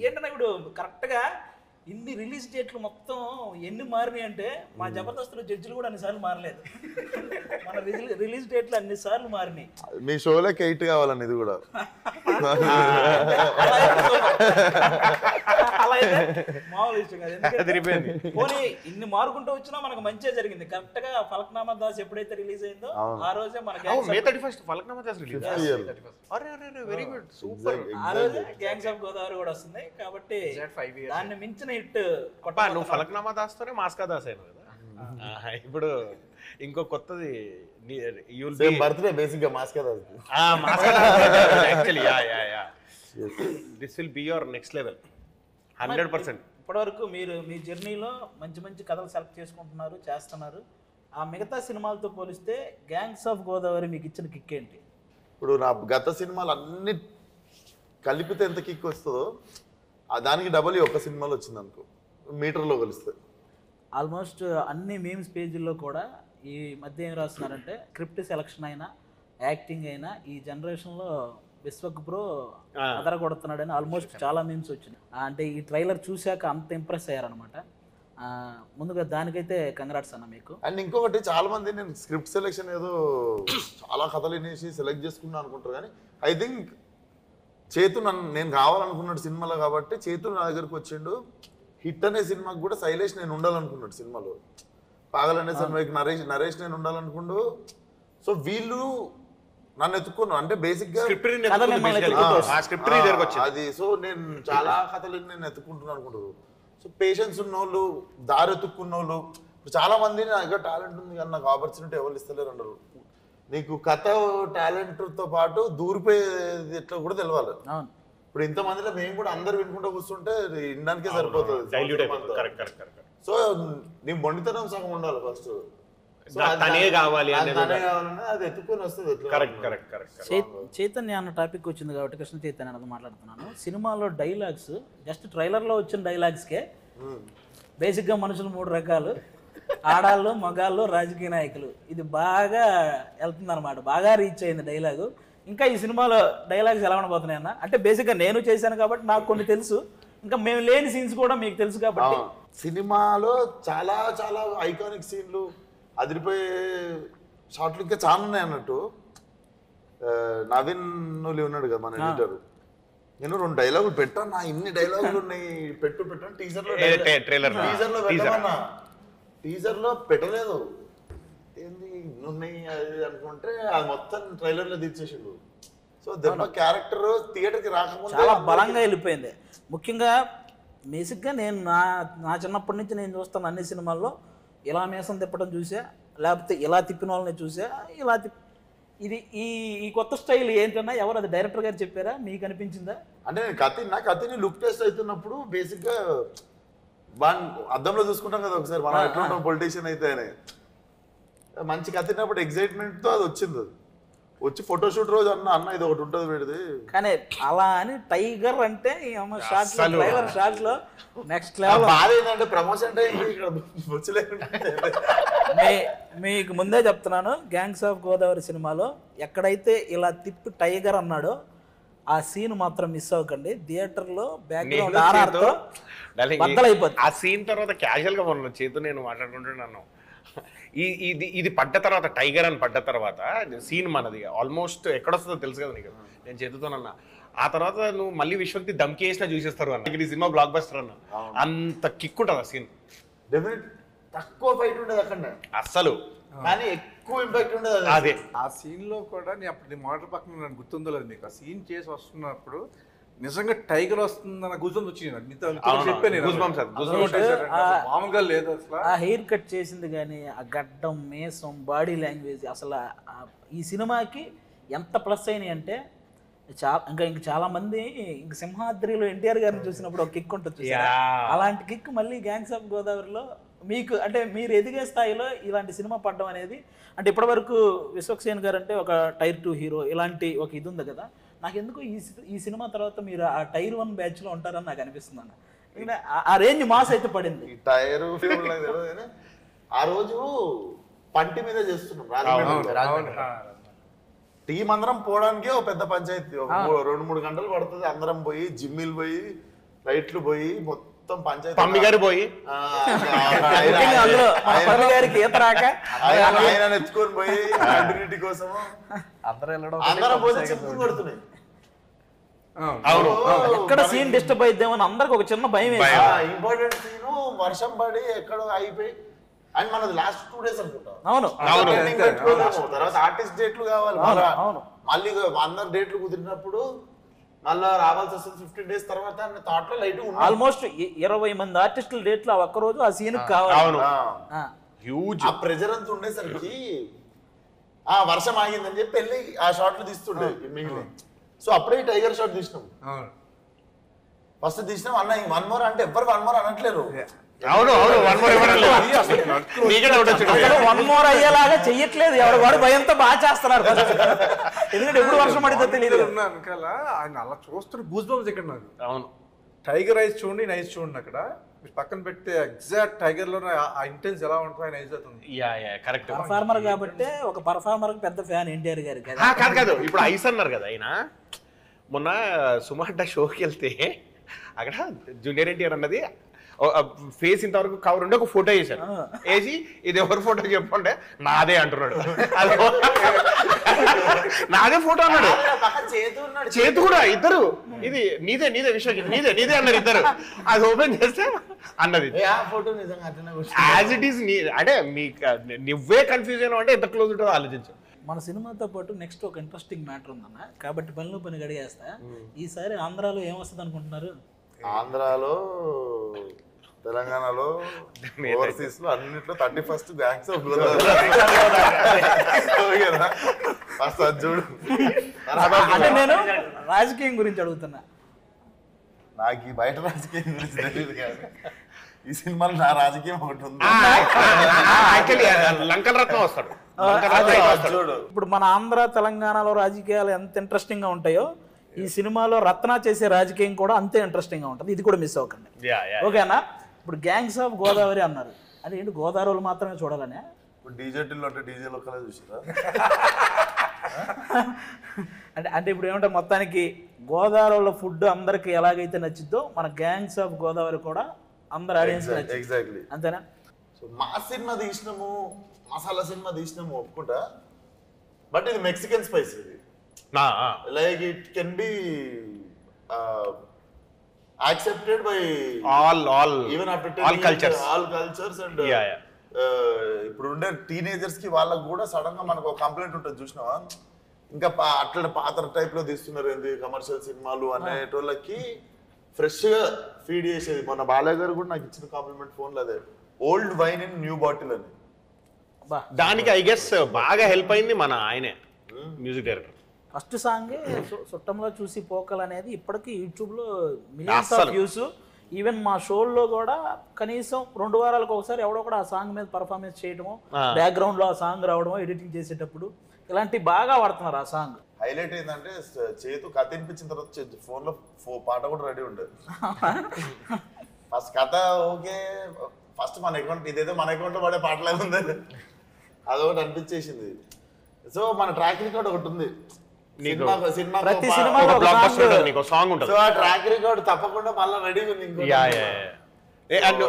ఏంటన్నా ఇప్పుడు కరెక్ట్గా ఇన్ని రిలీజ్ డేట్లు మొత్తం ఎన్ని మారినాయి అంటే మా జబర్దస్త్లో జడ్జిలు కూడా అన్నిసార్లు మారలేదు. మన రిలీజ్ డేట్లు అన్నిసార్లు మారినాయి. మీ షోలోకి 8 కావాలండి ఇది కూడా. అలా అయితే మామూలు ఇష్టం కాదు. ఎందుకంటే పోనీ ఇన్ని మారుకుంటూ వచ్చినా మనకు మంచిగా జరిగింది. కరెక్ట్ గా ఫలక్నామా దాస్ ఎప్పుడైతే రిలీజ్ అయిందో ఆ రోజే మనకి May 31st Falaknuma Das release. Very good, super. ఆ రోజే గ్యాంగ్స్ ఆఫ్ గోదావరి కూడా వస్తుంది. కాబట్టి దాన్ని మించిన హిట్. నువ్వు ఫలక్నామా దాస్తోనే మాస్కా దాస్ అయినావు కదా. ఇప్పుడు ఇంకో కొత్తది బర్త్డే బేసిక్ గా మాస్కా దాస్. Actually this will be your next level 100%. ఇప్పటివరకు మీరు మీ జర్నీలో మంచి మంచి కథలు సెలెక్ట్ చేసుకుంటున్నారు, చేస్తున్నారు. ఆ మిగతా సినిమాలతో పోలిస్తే గ్యాంగ్స్ ఆఫ్ గోదావరి మీకు ఇచ్చిన కిక్ ఏంటి? ఇప్పుడు నా గత సినిమాలు అన్ని కలిపితే ఎంత కిక్ వస్తుందో దానికి డబల్ ఒక సినిమాలో వచ్చింది అనుకో, మీటర్లో కలిస్తే. ఆల్మోస్ట్ అన్ని మీమ్స్ పేజీల్లో కూడా ఈ మధ్య ఏం రాస్తున్నారంటే స్క్రిప్ట్ సెలక్షన్ అయినా యాక్టింగ్ అయినా ఈ జనరేషన్లో విశ్వక్ బ్రో అదర కొడుతున్నాడని ఆల్మోస్ట్ చాలా మీమ్స్ వచ్చినాయి. అంటే ఈ ట్రైలర్ చూశాక అంత ఇంప్రెస్ అయ్యారనమాట. ముందుగా దానికైతే కంగ్రాట్స్ అన్న మీకు. అండ్ ఇంకొకటి చాలా మంది నేను స్క్రిప్ట్ సెలెక్షన్ ఏదో చాలా కథలు వినేసి సెలెక్ట్ చేసుకున్నాను అనుకుంటారు, కానీ ఐ థింక్ చేతు నేను కావాలనుకున్నాడు సినిమాలో కాబట్టి చేతు నా దగ్గరకు వచ్చిండు. హిట్ అనే సినిమాకి కూడా శైలేష్ నేను ఉండాలనుకున్నాడు సినిమాలో, పాగల్ అనే సినిమాకి నరేష్ నేను ఉండాలనుకుండు. సో వీళ్ళు నన్ను ఎత్తుకున్నాను అంటే బేసిక్ గా అది. సో నేను చాలా కథలు నేను ఎత్తుకుంటున్నాను అనుకుంటారు. సో పేషెన్స్ ఉన్నోళ్ళు, దారి ఎత్తుక్కున్నోళ్ళు. ఇప్పుడు చాలా మంది నా దగ్గర టాలెంట్ ఉంది కానీ నాకు ఆపర్చునిటీ ఎవరు ఇస్తలేరు అన్నారు. నీకు కథ టాలెంట్తో పాటు దూరిపోయేది ఎట్లా కూడా తెలవాలి. ఇప్పుడు ఇంతమందిలో మేము కూడా అందరు వినుకుంటూ కూర్చుంటే వినడానికే సరిపోతుంది. సో నీ మొండితనం సగం ఉండాలి ఫస్ట్, అది ఎత్తుకొని వస్తుంది. చైతన్య అన్న టాపిక్ వచ్చింది కాబట్టి కృష్ణ చైతన్య అన్నది మాట్లాడుతున్నాను. సినిమాలో డైలాగ్స్ జస్ట్ ట్రైలర్లో వచ్చిన డైలాగ్స్కే బేసిక్గా మనుషులు 3 రకాలు, ఆడాళ్ళు, మగాళ్ళు, రాజకీయ నాయకులు. ఇది బాగా వెళ్తుంది అనమాట, బాగా రీచ్ అయింది డైలాగు. ఇంకా ఈ సినిమాలో డైలాగ్స్ ఎలా ఉండబోతున్నాయి అన్న? అంటే బేసిక్గా నేను చేశాను కాబట్టి నాకు కొన్ని తెలుసు, ఇంకా మేము లేని సీన్స్ కూడా మీకు తెలుసు కాబట్టి. సినిమాలో చాలా చాలా ఐకానిక్ సీన్లు, అదిరిపోయే షార్ట్లు ఇంకా చాలా ఉన్నాయి అన్నట్టు. నవీన్ నువ్వు ఉన్నాడు కదా మన ఎడిటర్, నేను 2 డైలాగులు పెట్టాను. నా ఇన్ని డైలాగులు ఉన్నాయి, పెట్టాను టీజర్లో పెట్టలేదు. ఏంది ఉన్నాయి అది అనుకుంటే అది మొత్తం ట్రైలర్లో తీర్చేసిండు. సో దెబ్బ క్యారెక్టర్ థియేటర్కి రాకముందు చాలా బలంగా వెళ్ళిపోయింది. ముఖ్యంగా బేసిక్గా నేను నా చిన్నప్పటి నుంచి నేను చూస్తాను అన్ని సినిమాల్లో ఇలా మేసం తిప్పడం చూసా, లేకపోతే ఇలా తిప్పిన వాళ్ళని చూసా, ఇలా ఇది ఈ కొత్త స్టైల్ ఏంటన్నా ఎవరు అది డైరెక్టర్ గారు చెప్పారా, మీకు అనిపించిందా? అంటే నేను కథని లుక్ టెస్ట్ అవుతున్నప్పుడు బేసిక్గా అద్దంలో చూసుకుంటాం కదా ఒకసారి, మనం ఎట్లా ఉంటాం పొలిటీషియన్ అయితే అని. మంచి కథినప్పుడు ఎగ్జైట్మెంట్తో అది వచ్చింది. వచ్చి ఫోటోషూట్ రోజు అన్న ఇది ఒకటి ఉంటుంది పెడితే, కానీ అలా అని టైగర్ అంటే షార్ట్స్ లో నెక్స్ట్ లెవెల్. బాధ ఏంటంటే ప్రమోషన్ టైం మీకు ముందే చెప్తున్నాను, గ్యాంగ్స్ ఆఫ్ గోదావరి సినిమాలో ఎక్కడైతే ఇలా తిప్పి టైగర్ అన్నాడో ఆ సీన్ మాత్రం మిస్ అవ్వకండి. థియేటర్లో బ్యాక్గ్రౌండ్ ఆర్ఆర్తో బద్దలైపోతుంది. ఆ సీన్ తర్వాత క్యాజువల్ గా మనం చేతు నేను మాట్లాడుకుంటున్నాను. ఇది పడ్డ తర్వాత, టైగర్ అని పడ్డ తర్వాత సీన్ మనది ఆల్మోస్ట్ ఎక్కడొస్తుందో తెలుసు కదా నీకు, నేను చేతుతోనన్నా. ఆ తర్వాత నువ్వు మళ్ళీ విశ్వక్తి దమ్కి వేసినా చూసేస్తారు అన్న. ఈ సినిమా బ్లాక్ బస్టర్ అన్న, అంత కిక్ ఉంటుంది ఆ సీన్. తక్కువ ఫైట్ ఉండదు అక్కడ అస్సలు, కానీ ఎక్కువ ఇంపాక్ట్ ఉండదు. అదే ఆ సీన్ లో కూడా నేను అప్పుడు నీ మోటార్ పక్కన నాకు గుర్తుందో లేదు మీకు, ఆ సీన్ చేసి వస్తున్నప్పుడు నిజంగా టైగర్ వస్తుందన్న గూజంస్ వచ్చింది. మామూలుగా లేదు అసలు. ఆ హెయిర్ కట్ చేసింది కానీ ఆ గడ్డం, మేసం, బాడీ లాంగ్వేజ్ అసలు ఈ సినిమాకి ఎంత ప్లస్ అయినాయి అంటే ఇంకా చాలా మంది ఇంక సింహాద్రిలో ఎన్టీఆర్ గారిని చూసినప్పుడు ఒక కిక్ ఉంటుంది, అలాంటి కిక్ మళ్ళీ గ్యాంగ్స్ ఆఫ్ గోదావరిలో మీకు అంటే మీరు ఎదిగే స్థాయిలో ఇలాంటి సినిమా పడడం అనేది. అంటే ఇప్పటివరకు విశ్వక్సేన్ గారు అంటే ఒక టైర్ 2 హీరో, ఇలాంటి ఒక ఇది ఉంది కదా. నాకు ఎందుకు ఈ సినిమా తర్వాత మీరు ఆ టైర్ 1 బ్యాచ్లో ఉంటారని నాకు అనిపిస్తుంది అన్న. ఆ రేంజ్ మాస్ అయితే పడింది. టైర్ ఆ రోజు పంటి మీద చేస్తున్నాం. టీం అందరం పోవడానికే ఒక పెద్ద పంచాయతీ, 2-3 గంటలు పడుతుంది. అందరం పోయి జిమ్మిలు పోయి లైట్లు పోయి మొత్తం పంచాయతీ. పమ్మి గారు పోయి గారికి ఈత రాక ఆయన ఎత్తుకొని పోయి కంటిన్యూటీ కోసం అందరం పోతే చెప్పులు కొడుతున్నాయి. అవును, ఎక్కడ సీన్ డిస్టర్బ్ అయిద్దామని అందరికి ఒక చిన్న భయం. ఇంపార్టెంట్ సీను వర్షం పడి ఎక్కడో అయిపోయి అండ్ మనది లాస్ట్ 2 days అనుకుంటా. అవును తర్వాత ఆర్టిస్ట్ డేట్లు కావాలి, మళ్ళీ అందరు డేట్లు కుదిరినప్పుడు మళ్ళీ రావాల్సి వస్తుంది 15 days తర్వాత థాట్ లో లైట్. ఆల్మోస్ట్ 20 మంది ఆర్టిస్టుల డేట్లు ఆ ఒక్కరోజు ఆ సీన్ కావాలి. హ్యూజ్ ఆ ప్రెజర్ అంతా ఉండేసరికి ఆ వర్షం ఆగిందని చెప్పి వెళ్ళి ఆ షాట్లు తీస్తుండే మిగిలిన. సో అప్పుడే టైగర్ షాట్ తీసినాం. ఫస్ట్ తీసినాం అన్న 1 more అంటే ఎవ్వరు 1 more అనట్లేరు. అవును అవును 1 more అసలు 1 more అయ్యేలాగా చెయ్యట్లేదు, ఎవరు వాడు భయంతో బాగా చేస్తున్నారు. ఎందుకంటే ఎప్పుడు వర్షం పడితే తెలియదు. ఆయన అలా చూస్తున్న గూస్ బంప్స్ ఇక్కడ నాకు. అవును, టైగర్ ఐస్ చూడండి, నేను ఐస్ చూడండి. అక్కడ పక్కన పెడితే ఎగ్జాక్ట్ టైగర్ లో ఆ ఇంటెన్స్ ఎలా ఉంటుందో ఆయన ఐస్ అవుతుంది. కరెక్ట్. పర్ఫార్మర్ కాబట్టి ఒక పర్ఫార్మర్ పెద్ద ఫ్యాన్ ఎన్టీఆర్ గారు. కాదు కాదు, ఇప్పుడు ఐస్ అన్నారు కదా ఆయన. మొన్న సుమార్ట షోకి వెళ్తే అక్కడ జూనియర్ ఎన్టీఆర్ అన్నది ఫేస్ ఇంతవరకు కవర్ ఉండి ఒక ఫోటో వేసారు. వేసి ఇది ఎవరి ఫోటో చెప్పండి, నాదే అంటున్నాడు. నాదే ఫోటో అన్నాడు, చేతు కూడా ఇద్దరు. ఇది నీదే నీదే విశ్వకి నీదే నీదే అన్నారు ఇద్దరు. అది ఓపెన్ చేస్తే అన్నది యాజ్ ఇట్ ఈస్. అంటే నువ్వే కన్ఫ్యూజ్ అయినా అంటే ఎంత క్లోజ్ ఉంటుందో ఆలోచించు. మన సినిమాతో పాటు నెక్స్ట్ ఒక ఇంట్రెస్టింగ్ మ్యాటర్ ఉందన్న, కాబట్టి పనిలో పని గడిగేస్తా. ఈసారి ఆంధ్రాలో ఏమొస్తుంది అనుకుంటున్నారు? ఆంధ్రాలో, తెలంగాణలో, ఓవర్సీస్ లో అన్నింటిలో 31st గ్యాంగ్స్ ఆఫ్ చూడు. అంటే నేను రాజకీయం గురించి అడుగుతున్నా. నాకు ఈ బయట రాజకీయం గురించి తెలియదు కానీ ఈ సినిమాలో నా రాజకీయం ఒకటి ఉంది. లంకల రత్నం వస్తాడు. ఇప్పుడు మన ఆంధ్ర తెలంగాణలో రాజకీయాలు ఎంత ఇంట్రెస్టింగ్ గా ఉంటాయో ఈ సినిమాలో రత్న చేసే రాజకీయం కూడా అంతే ఇంట్రెస్టింగ్ గా ఉంటుంది. ఇది కూడా మిస్ అవ్వకండి, ఓకేనా? ఇప్పుడు గ్యాంగ్స్ ఆఫ్ గోదావరి అన్నారు, అది ఏంటి గోదావరిలో మాత్రమే చూడాలనే? ఇప్పుడు డీజేటీలో అంటే డీజేలో ఒక్కలే చూసారా? అంటే ఇప్పుడు ఏమంటే మొత్తానికి గోదావరిలో ఫుడ్ అందరికి ఎలాగైతే నచ్చిద్దో మన గ్యాంగ్స్ ఆఫ్ గోదావరి కూడా అందరు ఆడియన్స్ ఎగ్జాక్ట్లీ అంతేనా? సో మా సినిమా తీసినాము, మసాలా సినిమా తీసినాము ఒప్పుకుంటా, బట్ ఇది మెక్సికన్ స్పైస్. ఇది like it can be accepted by even all cultures and ఇప్పుడు ఉండే టీనేజర్స్ కి వాళ్ళకి కూడా సడన్ గా మనకు ఒక కంప్లైంట్ ఉంటుంది చూసినావా, ఇంకా అట్లా పాత టైప్ లో తీస్తున్నారు ఏంది కమర్షియల్ సినిమాలు అనేటోళ్ళకి ఫ్రెష్ గా ఫీడ్ చేసేది. మన బాలయ్య గారు కూడా నాకు ఇచ్చిన కాంప్లిమెంట్ ఫోన్లో అదే, old wine in new bottle అని. దానికి ఐ గెస్ బాగా హెల్ప్ అయింది మన ఆయనే మ్యూజిక్ డైరెక్టర్. ఫస్ట్ సాంగే చుట్టంలో చూసి పోకల్ అనేది ఇప్పటికీ యూట్యూబ్లో మిలియన్స్ ఆఫ్ వ్యూస్. ఈవెన్ మా షోల్లో కూడా కనీసం 2 వారాలకు ఒకసారి ఎవడో కూడా ఆ సాంగ్ మీద పర్ఫార్మెన్స్ చేయడము, బ్యాక్గ్రౌండ్ లో ఆ సాంగ్ రావడము, ఎడిటింగ్ చేసేటప్పుడు ఇలాంటి బాగా వాడుతున్నారు. ఆ సాంగ్ హైలైట్ ఏంటంటే చేతు కథ వినిపించిన తర్వాత ఫోన్ లో పాట కూడా రెడీ ఉండేది. ఫస్ట్ కథ ఓకే, ఫస్ట్ మన అకౌంట్ ఇదేదో మన అకౌంట్ లో పడే పాటలాగా ఉంది, అదొకటి అనిపించేసింది. సో మన ట్రాక్ రికార్డ్ ఒకటి ఉంది, ప్రతి సినిమాలో సాంగ్ ఉంటుంది. సో ఆ ట్రాక్ రికార్డ్ తప్పకుండా మళ్ళీ రెడీ ఉంది.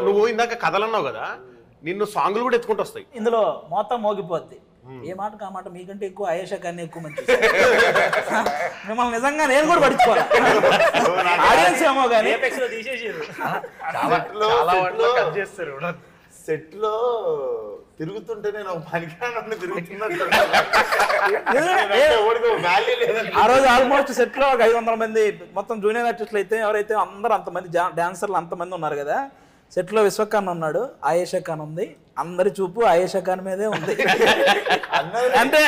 నువ్వు ఇందాక కథలన్నావు కదా, నిన్ను సాంగ్లు కూడా ఎత్తుకుంటూ వస్తాయి. ఇందులో మొత్తం మోగిపోద్ది. ఏ మాటకు ఆ మాట మీకంటే ఎక్కువ ఆయేషా కానీ ఎక్కువ మంచి మిమ్మల్ని నిజంగా నేను కూడా పడుచుకోవాలి. ఆడియన్స్ ఏమో కానీ సెట్ లో తిరుగుతుంటే నేను పనికిరాను తిరుగుతున్నట్టు. ఆ రోజు ఆల్మోస్ట్ సెట్ లో ఒక 500 మంది మొత్తం జూనియర్ ఆర్టిస్టులు అయితే ఎవరైతే అందరూ అంతమంది డాన్సర్లు అంతమంది ఉన్నారు కదా. సెట్ లో విశ్వఖాన్ ఉన్నాడు, ఆయేషా ఖాన్ ఉంది, అందరి చూపు ఆయేషా ఖాన్ మీదే ఉంది. అంటే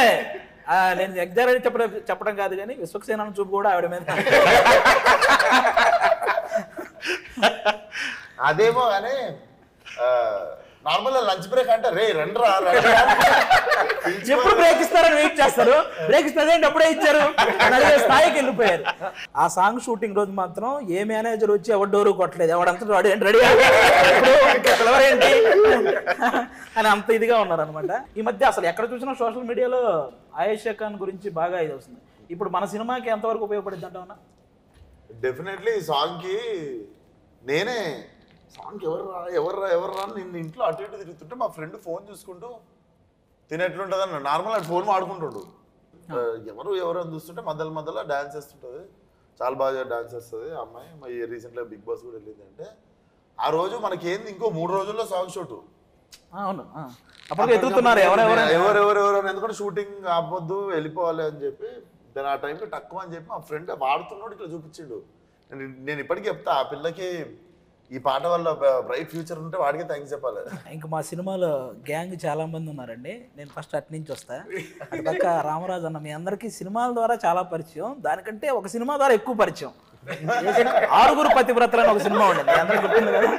నేను ఎగ్జాక్ట్ చెప్పడం కాదు కానీ విశ్వక్సేన చూపు కూడా ఆవిడ మీద. అదేమో కానీ నార్మల్ లంచ్ బ్రేక్ అంటే రే రండ్రా ఎప్పుడు బ్రేక్ ఇస్తారని వెయిట్ చేస్తారు. బ్రేక్ ఇస్తారేంటి అప్పుడే ఇచ్చారు అని అడిగే స్థాయికి వెళ్ళిపోయారు. ఆ సాంగ్ షూటింగ్ రోజు మాత్రం ఏ మేనేజర్ వచ్చి ఎవరు డోరు కొట్టలేదు, ఎవడంతా వాడు ఏంటి రెడీ ఏంటి అని అంత ఇదిగా ఉన్నారనమాట. ఈ మధ్య అసలు ఎక్కడ చూసినా సోషల్ మీడియాలో ఆయేషా ఖాన్ గురించి బాగా ఇది వస్తుంది. ఇప్పుడు మన సినిమాకి ఎంతవరకు ఉపయోగపడింది అంటావునా? డెఫినెట్లీ ఈ సాంగ్కి నేనే సాంగ్ ఎవర్రా నిన్ను ఇంట్లో అటు ఇటు తిరుగుతుంటే మా ఫ్రెండ్ ఫోన్ చూసుకుంటూ తినేట్లుంటుంది అన్న నార్మల్ అటు ఫోన్ ఆడుకుంటుండు. ఎవరు అని చూస్తుంటే మధ్యలో డాన్స్ చేస్తుంటుంది, చాలా బాగా డాన్స్ చేస్తుంది ఆ అమ్మాయి. రీసెంట్గా బిగ్ బాస్ కూడా వెళ్ళింది. అంటే ఆ రోజు మనకేంది ఇంకో 3 రోజుల్లో సాంగ్ షూట్. అవును, అప్పుడు ఎదుగుతున్నారు ఎవరెవరు ఎందుకంటే షూటింగ్ ఆపొద్దు వెళ్ళిపోవాలి అని చెప్పి ఆ టైంకి తక్కువ అని చెప్పి మా ఫ్రెండ్ వాడుతున్నాడు ఇట్లా చూపించిండు. నేను ఇప్పటికీ చెప్తా ఆ పిల్లకి ఈ పాట వల్ల బ్రైట్ ఫ్యూచర్ ఉంటే వాడికి థ్యాంక్స్ చెప్పాలి. ఇంకా మా సినిమాలో గ్యాంగ్ చాలా మంది ఉన్నారండి. నేను ఫస్ట్ అటు నుంచి వస్తా. అటు పక్క రామరాజు అన్న, మీ అందరికీ సినిమాల ద్వారా చాలా పరిచయం, దానికంటే ఒక సినిమా ద్వారా ఎక్కువ పరిచయం. 6 పతివ్రతలని ఒక సినిమా ఉండేది, అందరికి గుర్తుంది కదా.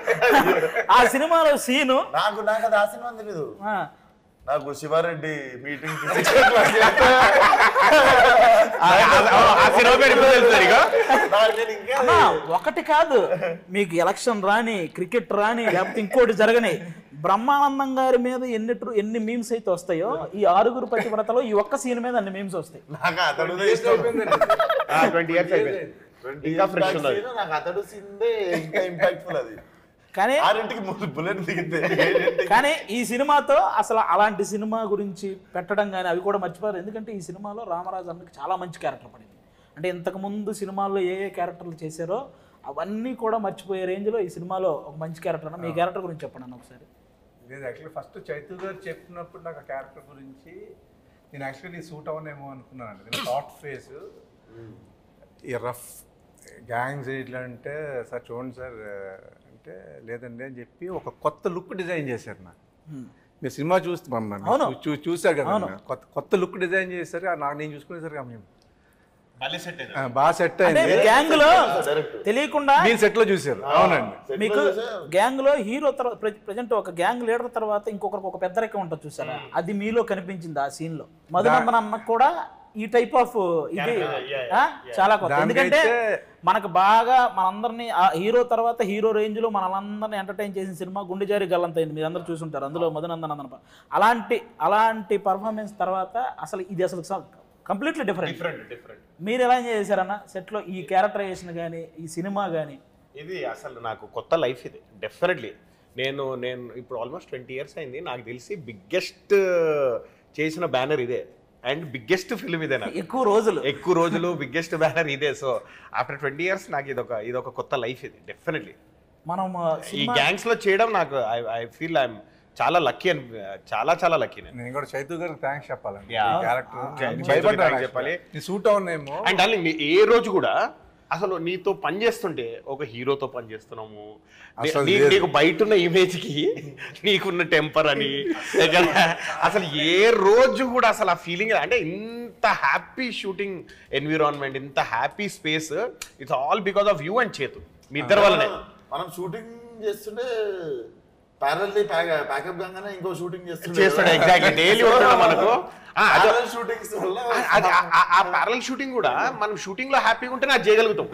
ఆ సినిమాలో సీను నాకు అది ఆ సినిమా తెలీదు. నాకు శివారెడ్డి మీటింగ్ ఒకటి కాదు, మీకు ఎలక్షన్ రాని, క్రికెట్ రాని, లేకపోతే ఇంకోటి జరగని, బ్రహ్మానందం గారి మీద ఎన్ని మీమ్స్ అయితే వస్తాయో ఈ 6 పతివ్రతలో ఈ ఒక్క సీన్ మీద అన్ని మీమ్స్ వస్తాయి. నాకు అతడు సీన్దే ఇంకా ఇంపాక్ట్ఫుల్ అది. కానీ కానీ ఈ సినిమాతో అసలు అలాంటి సినిమా గురించి పెట్టడం కానీ అవి కూడా మర్చిపోయారు. ఎందుకంటే ఈ సినిమాలో రామరాజు అన్నకి చాలా మంచి క్యారెక్టర్ పడింది. అంటే ఇంతకుముందు సినిమాల్లో ఏ క్యారెక్టర్లు చేశారో అవన్నీ కూడా మర్చిపోయే రేంజ్లో ఈ సినిమాలో ఒక మంచి క్యారెక్టర్ అన్న. మీ క్యారెక్టర్ గురించి చెప్పండి అన్న ఒకసారి. నేను యాక్చువల్లీ ఫస్ట్ చైతు గారు చెప్పినప్పుడు నాకు ఆ క్యారెక్టర్ గురించి నేను యాక్చువల్లీ సూట్ అవ్వనేమో అనుకున్నాను. నేను థాట్ ఫేస్ ఈ రఫ్ గ్యాంగ్స్ ఇట్లా అంటే సార్ చూడండి సార్ అంటే లేదండి అని చెప్పి ఒక కొత్త లుక్ డిజైన్ చేశారు. నాకు మీరు సినిమా చూస్తారు కదా, కొత్త లుక్ డిజైన్ చేశారు. నాకు నేను చూసుకునేసరికి మేము బాగా సెట్ అయింది. గ్యాంగ్ లో తెలియకుండా మీరు సెట్ లో చూసారు. అవునండి, మీకు గ్యాంగ్ లో హీరో ప్రజెంట్ ఒక గ్యాంగ్ లీడర్ తర్వాత ఇంకొకరికి ఒక పెద్ద రెక్క ఉంటుంది చూసారా, అది మీలో కనిపించింది ఆ సీన్ లో. మధునందన్ అన్నకు కూడా ఈ టైప్ ఆఫ్ ఇది చాలా కొత్త. ఎందుకంటే మనకు బాగా మనందరినీ హీరో తర్వాత హీరో రేంజ్ లో మనలందరినీ ఎంటర్టైన్ చేసిన సినిమా గుండెజారి గల్లంతైంది, మీరు అందరూ చూసుంటారు. అందులో మధునందన్ అన్న అలాంటి పర్ఫార్మెన్స్ తర్వాత అసలు ఇది అసలు కంప్లీట్లీ డిఫరెంట్. మీరు ఎలా ఎంజాయ్ చేశారన్న సెట్ లో ఈ క్యారెక్టరైజేషన్ కానీ ఈ సినిమా కానీ? ఇది అసలు నాకు కొత్త లైఫ్ ఇది డెఫినెట్లీ. నేను ఇప్పుడు ఆల్మోస్ట్ 20 years అయింది. నాకు తెలిసి బిగ్గెస్ట్ చేసిన బ్యానర్ ఇదే అండ్ బిగ్గెస్ట్ ఫిల్మ్ ఇదే. నాకు ఎక్కువ రోజులు బిగ్గెస్ట్ బ్యానర్ ఇదే. సో ఆఫ్టర్ 20 years నాకు ఇదొక కొత్త లైఫ్ ఇది డెఫినెట్లీ. మనం ఈ గ్యాంగ్స్ లో చేయడం నాకు ఐ ఫీల్ ఐఎమ్ చాలా లక్కీ అని చాలా లక్కీ. నేను కూడా చైతు గారికి థ్యాంక్స్ చెప్పాలండి. చెప్పాలి సూట్ అవునేమో. అండ్ డార్లింగ్ ఏ రోజు కూడా అసలు నీతో పని చేస్తుంటే ఒక హీరోతో పని చేస్తున్నాము, నీకు బయట ఉన్న ఇమేజ్ కి నీకున్న టెంపర్ అని అసలు ఏ రోజు కూడా అసలు ఆ ఫీలింగ్ అంటే ఇంత హ్యాపీ షూటింగ్ ఎన్విరాన్మెంట్, ఇంత happy space, it's all because of you and చేతు, మీ ఇద్దరు వల్లనే. మనం షూటింగ్ చేస్తుంటే ప్యారల్లీ ప్యాకప్ గానే ఇంకో షూటింగ్ చేస్తాడు. ఎగ్జాక్ట్లీ డైలీ ఉంటాడు మనకు. షూటింగ్స్ వల్ల ఆ ప్యారల్ షూటింగ్ కూడా మనం షూటింగ్ లో హ్యాపీగా ఉంటే నాకు చేయగలుగుతాం.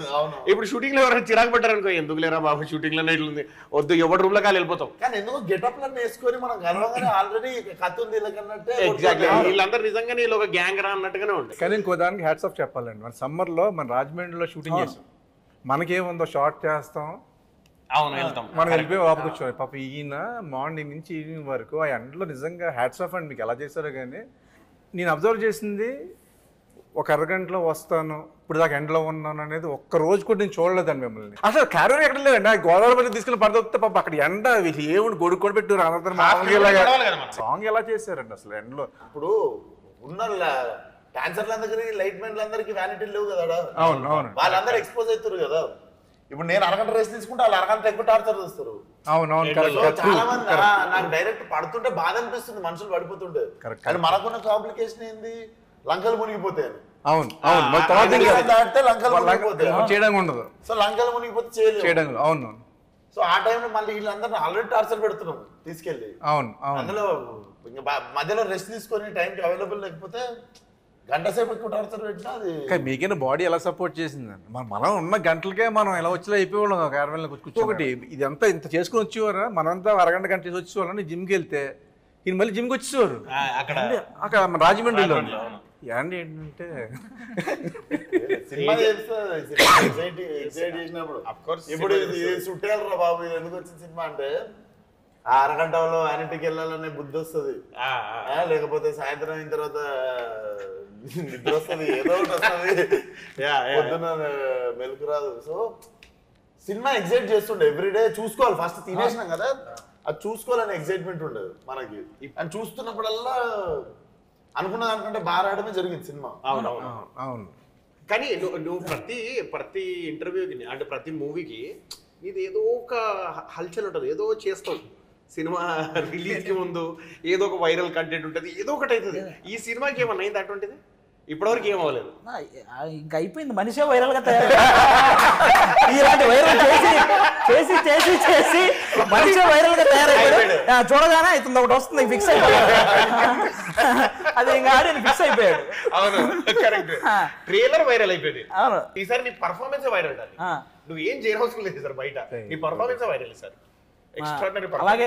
ఇప్పుడు షూటింగ్ లో ఎవరైనా చిరాకు పడ్డారు అనుకో, ఎందుకు లేరా బాబు షూటింగ్ లోనే ఇట్లుంది వద్దు, ఎవరి రూమ్ లో కాలు వెళ్ళిపోతాం. కానీ ఎందుకు గెటప్ లను వేసుకొని మనం గర్వంగానే ఆల్రెడీ కథ ఉంది వీళ్ళకన్నట్టే. ఎగ్జాక్ట్లీ వీళ్ళందరూ నిజంగానే వీళ్ళు ఒక గ్యాంగ్ రా అన్నట్టుగానే ఉంటుంది. కానీ ఇంకో దానికి హ్యాట్స్ ఆఫ్ చెప్పాలండి. మన సమ్మర్ లో మన రాజమండ్రిలో షూటింగ్ చేస్తాం, మనకేముందో షార్ట్ చేస్తాం, మనం వెళ్ళిపోయి వాపకొచ్చాం. పాప ఈయన మార్నింగ్ నుంచి ఈవినింగ్ వరకు ఆ ఎండలో నిజంగా హ్యాట్స్ ఆఫ్ అండి. మీకు ఎలా చేశారో కానీ నేను అబ్జర్వ్ చేసింది ఒక అరగంటలో వస్తాను, ఇప్పుడు దాకా ఎండలో ఉన్నాను అనేది ఒక్క రోజు కూడా నేను చూడలేదండి మిమ్మల్ని. అసలు క్యారీ ఎక్కడ లేదండి. గోదావరి మీద తీసుకుని పడదొస్తే పాప అక్కడ ఎండ ఏముంది గొడుగు కూడా పెట్టారు. సాంగ్ ఎలా చేశారండి అసలు ఎండలో? ఇప్పుడు ఉన్న డాన్సర్లందరికీ లైట్ మ్యాన్లందరికీ వ్యానిటీ లేవు కదా. అవును, వాళ్ళందరూ ఎక్స్పోజ్ అవుతారు కదా. ఇప్పుడు నేను అరగంట రేస్ తీసుకుంటే వాళ్ళు అరగంట ఎక్కువ టార్చర్ చేస్తారు. అవునవును, చాలా మంది నాకు డైరెక్ట్ పడుతుంటే బాధ అనిపిస్తుంది, మనుషులు పడిపోతుంటే. కానీ మనకున్న కాంప్లికేషన్ ఏంది, లంకలు మునిగిపోతాయి. అవును, దాటితే లంకలు మునిగిపోతాయి. చేయడం ఉండదు. సో లంకలు మునిగిపోతే చేయడం. అవును. సో ఆ టైంలో మళ్ళీ వీళ్ళందరినీ ఆల్రెడీ టార్చర్ పెడుతున్నాం తీసుకెళ్ళి. అవును అవును అందులో ఇంకా మధ్యలో రెస్ట్ తీసుకొని టైంకి అవైలబుల్ లేకపోతే గంట సేపు ఎక్కువ టార్చర్ పెట్టినా అది కానీ మీకైనా బాడీ ఎలా సపోర్ట్ చేసిందండి? మనం ఉన్న గంటలకే మనం ఎలా వచ్చేలా అయిపోయేవాళ్ళం ఒక 60 నెలలు కూర్చోబట్టి. ఇదంతా ఇంత చేసుకుని వచ్చేవారా? మనంతా అరగంట గంట చేసి వచ్చేవాళ్ళని జిమ్కి వెళ్తే ఈయన మళ్ళీ జిమ్కి వచ్చేవారు అక్కడ మన రాజమండ్రిలో. ఏంటి ఏంటంటే సినిమా చేసినప్పుడు ఇప్పుడు ఇది చుట్టేయాలరా బాబు, ఇది ఎందుకు వచ్చిన సినిమా అంటే ఆ అరగంటలో యానిటీకి వెళ్ళాలనే బుద్ధి వస్తుంది, లేకపోతే సాయంత్రం అయిన తర్వాత నిద్ర వస్తుంది, ఏదో ఒకటి వస్తుంది, పొద్దున మెలకు రాదు. సో సినిమా ఎగ్జైట్ చేస్తుండే, ఎవ్రీడే చూసుకోవాలి. ఫస్ట్ తినేసినాం కదా, అది చూసుకోవాలని ఎగ్జైట్మెంట్ ఉండదు మనకి. అని చూస్తున్నప్పుడల్లా అనుకున్న దానికంటే బాగా ఆడమే జరిగింది సినిమా. అవునవును అవును. కానీ నువ్వు ప్రతి ఇంటర్వ్యూకి అంటే ప్రతి మూవీకి ఇది ఏదో ఒక హల్చల్ ఉంటుంది, ఏదో చేస్తావు. సినిమా రిలీజ్కి ముందు ఏదో ఒక వైరల్ కంటెంట్ ఉంటుంది, ఏదో ఒకటి అవుతుంది. ఈ సినిమాకి ఏమన్నా అయింది అటువంటిది? ఇప్పటివరకు ఏం అవ్వలేదు. ఇంకా అయిపోయింది, మనిషే వైరల్ గా తయారు. ఇలాంటి వైరల్ చేసి చేసి చేసి మనిషే వైరల్ గా తయారైపోయాడు. చూడగానే ఇతను ఒకటి వస్తుంది, ఫిక్స్ అయిపోయాడు. అది ఇంకా ఆడి ఫిక్స్ అయిపోయాడు. అవును, కరెక్ట్. ట్రైలర్ వైరల్ అయిపోయింది. అవును, ఈసారి నీ పర్ఫార్మెన్స్ వైరల్ అది. నువ్వు ఏం చేయవలసిన లేదు సార్, బయట నీ పర్ఫార్మెన్స్ వైరల్ సార్. ఎక్స్ట్రాడినరీ. అలాగే